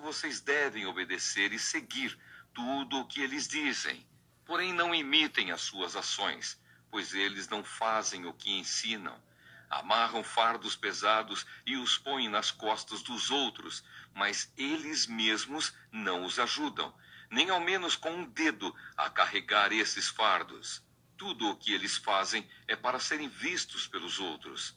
Vocês devem obedecer e seguir tudo o que eles dizem. Porém, não imitem as suas ações, pois eles não fazem o que ensinam. Amarram fardos pesados e os põem nas costas dos outros, mas eles mesmos não os ajudam, nem ao menos com um dedo a carregar esses fardos. Tudo o que eles fazem é para serem vistos pelos outros.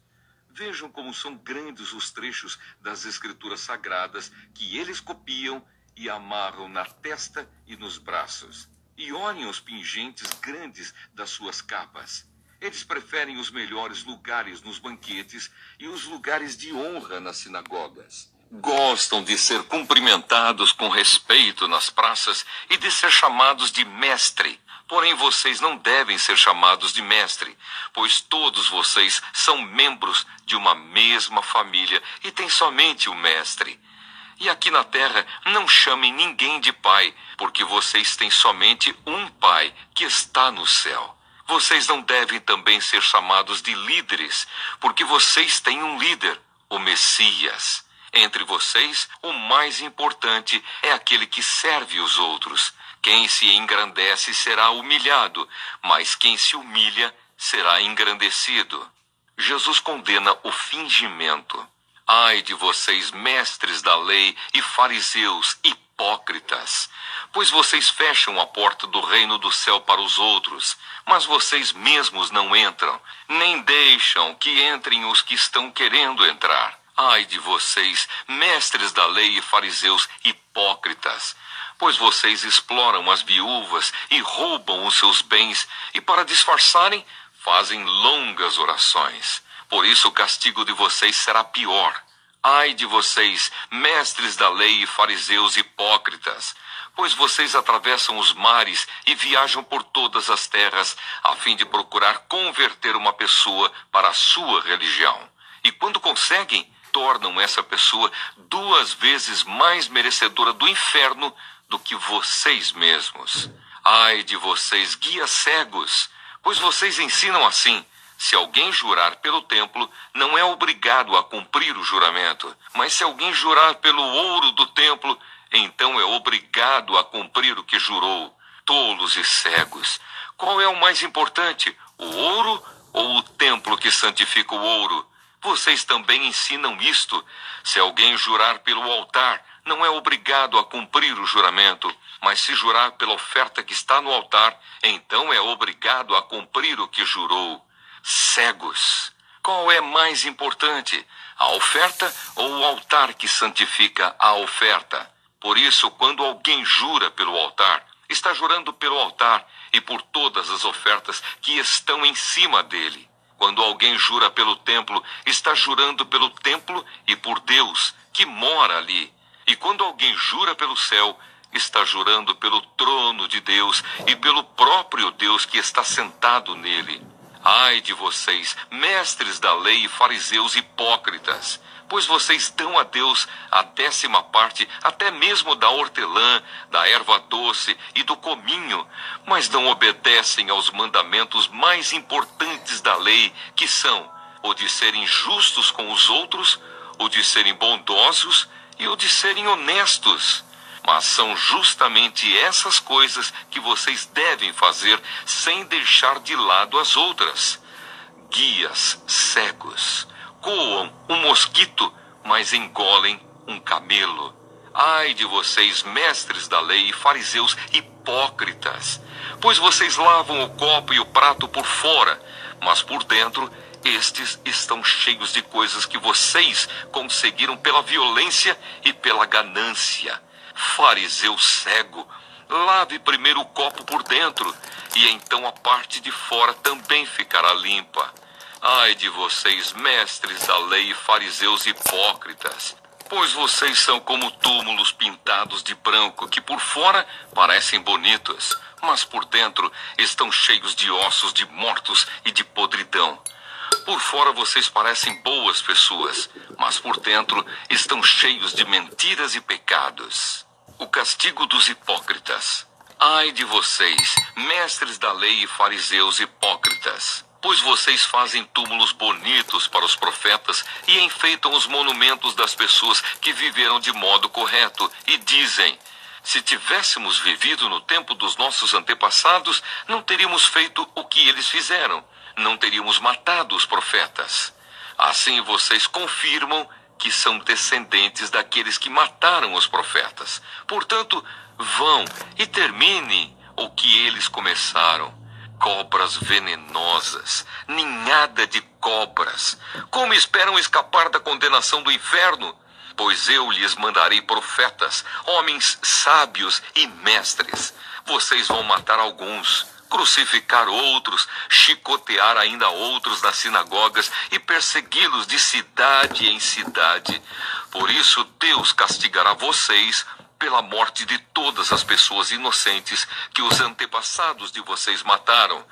Vejam como são grandes os trechos das Escrituras Sagradas que eles copiam e amarram na testa e nos braços. E olhem os pingentes grandes das suas capas. Eles preferem os melhores lugares nos banquetes e os lugares de honra nas sinagogas. Gostam de ser cumprimentados com respeito nas praças e de ser chamados de mestre. Porém, vocês não devem ser chamados de mestre, pois todos vocês são membros de uma mesma família e têm somente o mestre. E aqui na terra não chamem ninguém de pai, porque vocês têm somente um pai, que está no céu. Vocês não devem também ser chamados de líderes, porque vocês têm um líder, o Messias. Entre vocês, o mais importante é aquele que serve os outros. Quem se engrandece será humilhado, mas quem se humilha será engrandecido. Jesus condena o fingimento. Ai de vocês, mestres da lei e fariseus, hipócritas! Pois vocês fecham a porta do reino do céu para os outros, mas vocês mesmos não entram, nem deixam que entrem os que estão querendo entrar. Ai de vocês, mestres da lei e fariseus, hipócritas! Pois vocês exploram as viúvas e roubam os seus bens, e para disfarçarem, fazem longas orações. Por isso o castigo de vocês será pior. Ai de vocês, mestres da lei e fariseus hipócritas! Pois vocês atravessam os mares e viajam por todas as terras, a fim de procurar converter uma pessoa para a sua religião. E quando conseguem, tornam essa pessoa 2 vezes mais merecedora do inferno do que vocês mesmos. Ai de vocês, guias cegos! Pois vocês ensinam assim: se alguém jurar pelo templo, não é obrigado a cumprir o juramento. Mas se alguém jurar pelo ouro do templo, então é obrigado a cumprir o que jurou. Tolos e cegos! Qual é o mais importante, o ouro ou o templo que santifica o ouro? Vocês também ensinam isto: se alguém jurar pelo altar, não é obrigado a cumprir o juramento, mas se jurar pela oferta que está no altar, então é obrigado a cumprir o que jurou. Cegos! Qual é mais importante, a oferta ou o altar que santifica a oferta? Por isso, quando alguém jura pelo altar, está jurando pelo altar e por todas as ofertas que estão em cima dele. Quando alguém jura pelo templo, está jurando pelo templo e por Deus, que mora ali. E quando alguém jura pelo céu, está jurando pelo trono de Deus e pelo próprio Deus que está sentado nele. Ai de vocês, mestres da lei e fariseus hipócritas! Pois vocês dão a Deus a 10ª parte, até mesmo da hortelã, da erva doce e do cominho, mas não obedecem aos mandamentos mais importantes da lei, que são o de serem justos com os outros, o de serem bondosos e o de serem honestos. Mas são justamente essas coisas que vocês devem fazer sem deixar de lado as outras. Guias cegos! Coam um mosquito, mas engolem um camelo. Ai de vocês, mestres da lei e fariseus hipócritas! Pois vocês lavam o copo e o prato por fora, mas por dentro estes estão cheios de coisas que vocês conseguiram pela violência e pela ganância. Fariseu cego! Lave primeiro o copo por dentro, e então a parte de fora também ficará limpa. Ai de vocês, mestres da lei e fariseus hipócritas! Pois vocês são como túmulos pintados de branco, que por fora parecem bonitos, mas por dentro estão cheios de ossos de mortos e de podridão. Por fora vocês parecem boas pessoas, mas por dentro estão cheios de mentiras e pecados. O castigo dos hipócritas. Ai de vocês, mestres da lei e fariseus hipócritas! Pois vocês fazem túmulos bonitos para os profetas e enfeitam os monumentos das pessoas que viveram de modo correto e dizem: se tivéssemos vivido no tempo dos nossos antepassados, não teríamos feito o que eles fizeram, não teríamos matado os profetas. Assim vocês confirmam que são descendentes daqueles que mataram os profetas. Portanto, vão e terminem o que eles começaram. Cobras venenosas, ninhada de cobras. Como esperam escapar da condenação do inferno? Pois eu lhes mandarei profetas, homens sábios e mestres. Vocês vão matar alguns, crucificar outros, chicotear ainda outros nas sinagogas e persegui-los de cidade em cidade. Por isso Deus castigará vocês pela morte de todas as pessoas inocentes que os antepassados de vocês mataram,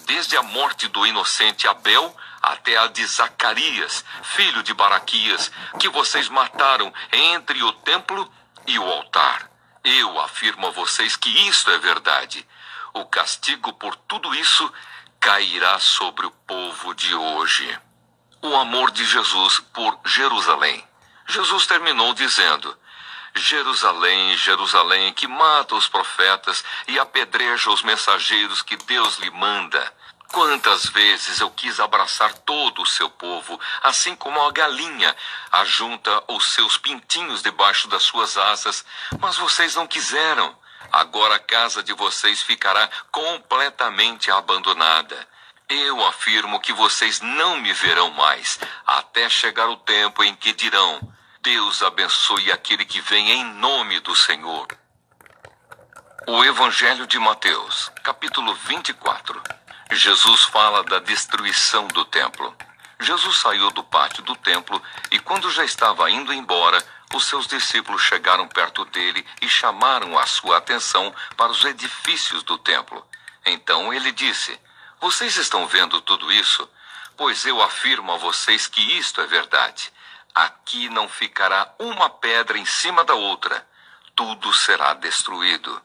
desde a morte do inocente Abel até a de Zacarias, filho de Baraquias, que vocês mataram entre o templo e o altar. Eu afirmo a vocês que isto é verdade. O castigo por tudo isso cairá sobre o povo de hoje. O amor de Jesus por Jerusalém. Jesus terminou dizendo: Jerusalém, Jerusalém, que mata os profetas e apedreja os mensageiros que Deus lhe manda. Quantas vezes eu quis abraçar todo o seu povo, assim como a galinha ajunta os seus pintinhos debaixo das suas asas, mas vocês não quiseram. Agora a casa de vocês ficará completamente abandonada. Eu afirmo que vocês não me verão mais, até chegar o tempo em que dirão: Deus abençoe aquele que vem em nome do Senhor. O Evangelho de Mateus, capítulo 24. Jesus fala da destruição do templo. Jesus saiu do pátio do templo e, quando já estava indo embora, os seus discípulos chegaram perto dele e chamaram a sua atenção para os edifícios do templo. Então ele disse: vocês estão vendo tudo isso? Pois eu afirmo a vocês que isto é verdade. Aqui não ficará uma pedra em cima da outra. Tudo será destruído.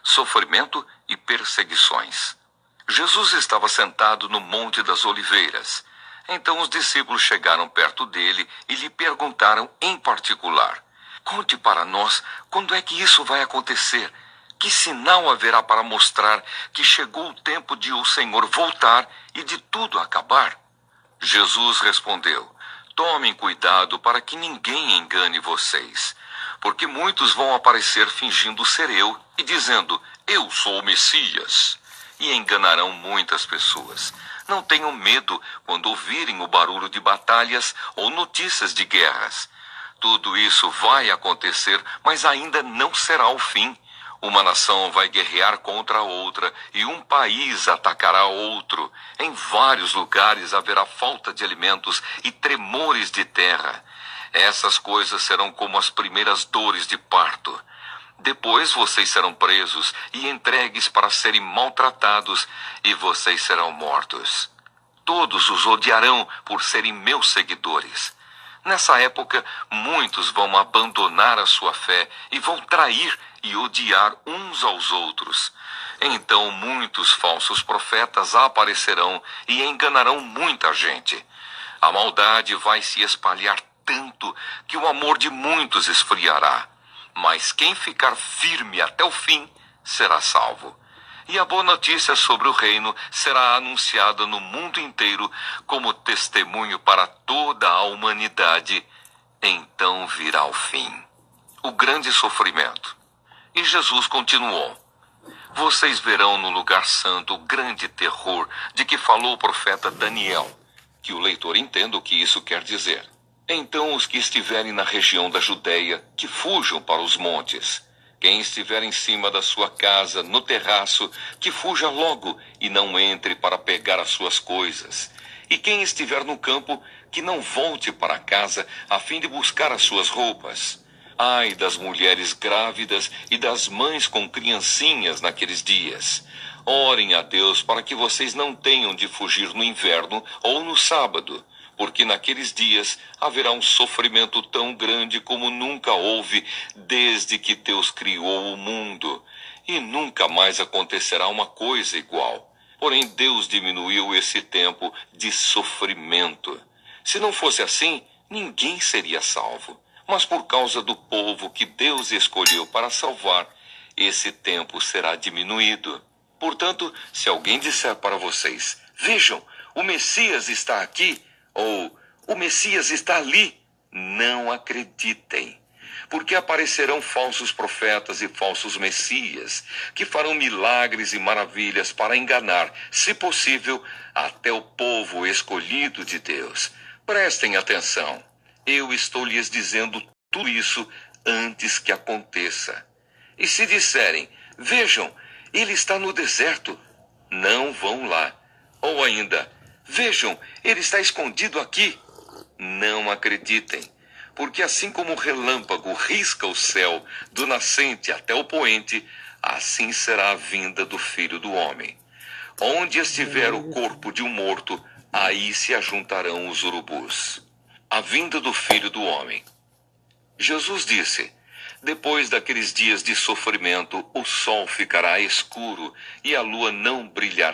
Sofrimento e perseguições. Jesus estava sentado no Monte das Oliveiras. Então os discípulos chegaram perto dele e lhe perguntaram em particular: conte para nós quando é que isso vai acontecer. Que sinal haverá para mostrar que chegou o tempo de o Senhor voltar e de tudo acabar? Jesus respondeu: tomem cuidado para que ninguém engane vocês, porque muitos vão aparecer fingindo ser eu e dizendo: eu sou o Messias, e enganarão muitas pessoas. Não tenham medo quando ouvirem o barulho de batalhas ou notícias de guerras. Tudo isso vai acontecer, mas ainda não será o fim. Uma nação vai guerrear contra outra e um país atacará outro. Em vários lugares haverá falta de alimentos e tremores de terra. Essas coisas serão como as primeiras dores de parto. Depois vocês serão presos e entregues para serem maltratados, e vocês serão mortos. Todos os odiarão por serem meus seguidores. Nessa época, muitos vão abandonar a sua fé e vão trair e odiar uns aos outros. Então muitos falsos profetas aparecerão e enganarão muita gente. A maldade vai se espalhar tanto que o amor de muitos esfriará. Mas quem ficar firme até o fim será salvo. E a boa notícia sobre o reino será anunciada no mundo inteiro como testemunho para toda a humanidade. Então virá o fim, o grande sofrimento. E Jesus continuou: vocês verão no lugar santo o grande terror de que falou o profeta Daniel. Que o leitor entenda o que isso quer dizer. Então os que estiverem na região da Judeia, que fujam para os montes. Quem estiver em cima da sua casa, no terraço, que fuja logo e não entre para pegar as suas coisas. E quem estiver no campo, que não volte para casa a fim de buscar as suas roupas. Ai das mulheres grávidas e das mães com criancinhas naqueles dias. Orem a Deus para que vocês não tenham de fugir no inverno ou no sábado, porque naqueles dias haverá um sofrimento tão grande como nunca houve desde que Deus criou o mundo, e nunca mais acontecerá uma coisa igual. Porém, Deus diminuiu esse tempo de sofrimento. Se não fosse assim, ninguém seria salvo. Mas por causa do povo que Deus escolheu para salvar, esse tempo será diminuído. Portanto, se alguém disser para vocês: vejam, o Messias está aqui, ou o Messias está ali, não acreditem. Porque aparecerão falsos profetas e falsos messias, que farão milagres e maravilhas para enganar, se possível, até o povo escolhido de Deus. Prestem atenção. Eu estou lhes dizendo tudo isso antes que aconteça. E se disserem: vejam, ele está no deserto, não vão lá. Ou ainda: vejam, ele está escondido aqui, não acreditem. Porque assim como o relâmpago risca o céu do nascente até o poente, assim será a vinda do Filho do Homem. Onde estiver o corpo de um morto, aí se ajuntarão os urubus. A vinda do Filho do Homem. Jesus disse: depois daqueles dias de sofrimento, o sol ficará escuro e a lua não brilhará